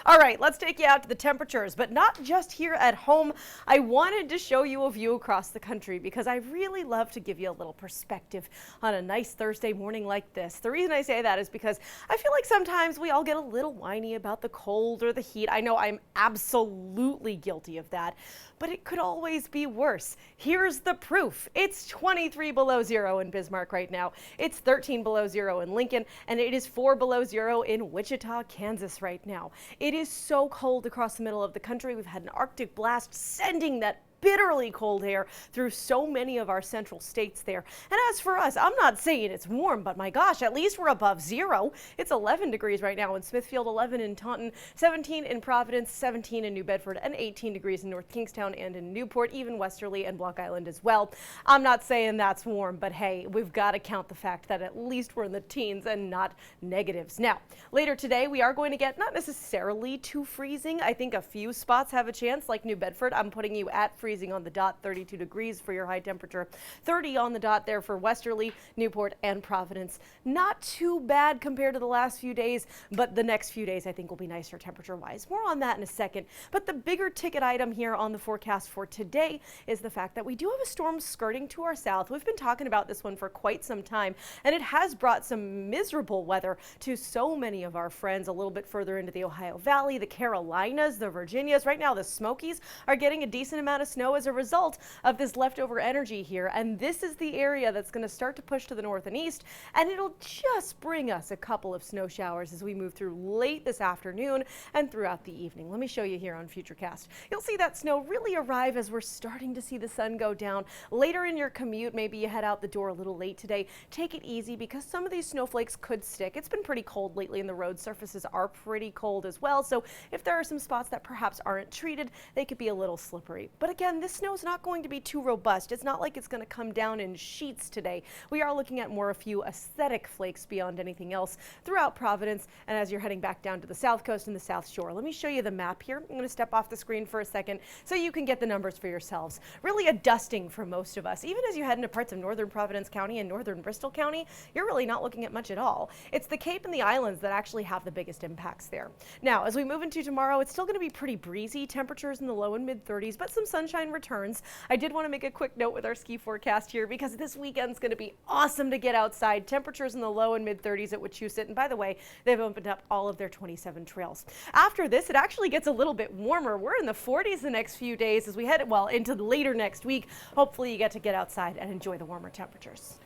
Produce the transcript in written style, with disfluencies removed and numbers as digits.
All right, let's take you out to the temperatures, but not just here at home. I wanted to show you a view across the country because I really love to give you a little perspective on a nice Thursday morning like this. The reason I say that is because I feel like sometimes we all get a little whiny about the cold or the heat. I know I'm absolutely guilty of that, but it could always be worse. Here's the proof. It's 23 below zero in Bismarck right now. It's 13 below zero in Lincoln, and it is 4 below zero in Wichita, Kansas right now. It is so cold across the middle of the country. We've had an Arctic blast sending that bitterly cold air through so many of our central states there. And as for us, I'm not saying it's warm, but my gosh, at least we're above zero. It's 11 degrees right now in Smithfield, 11 in Taunton, 17 in Providence, 17 in New Bedford, and 18 degrees in North Kingstown and in Newport, even Westerly and Block Island as well. I'm not saying that's warm, but hey, we've got to count the fact that at least we're in the teens and not negatives. Now, later today, we are going to get not necessarily too freezing. I think a few spots have a chance, like New Bedford. I'm putting you at freezing on the dot, 32 degrees for your high temperature, 30 on the dot there for Westerly, Newport, and Providence. Not too bad compared to the last few days, but the next few days I think will be nicer temperature-wise. More on that in a second. But the bigger ticket item here on the forecast for today is the fact that we do have a storm skirting to our south. We've been talking about this one for quite some time, and it has brought some miserable weather to so many of our friends a little bit further into the Ohio Valley, the Carolinas, the Virginias. Right now, the Smokies are getting a decent amount of snow as a result of this leftover energy here, and this is the area that's going to start to push to the north and east, and it'll just bring us a couple of snow showers as we move through late this afternoon and throughout the evening. Let me show you here on Futurecast. You'll see that snow really arrive as we're starting to see the sun go down. Later in your commute, maybe you head out the door a little late today. Take it easy because some of these snowflakes could stick. It's been pretty cold lately and the road surfaces are pretty cold as well, so if there are some spots that perhaps aren't treated, they could be a little slippery. But again, this snow is not going to be too robust. It's not like it's going to come down in sheets today. We are looking at more a few aesthetic flakes beyond anything else throughout Providence and as you're heading back down to the south coast and the south shore. Let me show you the map here. I'm going to step off the screen for a second so you can get the numbers for yourselves. Really a dusting for most of us. Even as you head into parts of northern Providence County and northern Bristol County, you're really not looking at much at all. It's the Cape and the islands that actually have the biggest impacts there. Now, as we move into tomorrow, it's still going to be pretty breezy. Temperatures in the low and mid 30s, but some sunshine returns. I did want to make a quick note with our ski forecast here because this weekend's going to be awesome to get outside. Temperatures in the low and mid 30s at Wachusett, and by the way, they've opened up all of their 27 trails. After this, it actually gets a little bit warmer. We're in the 40s the next few days as we head, well, into later next week. Hopefully you get outside and enjoy the warmer temperatures.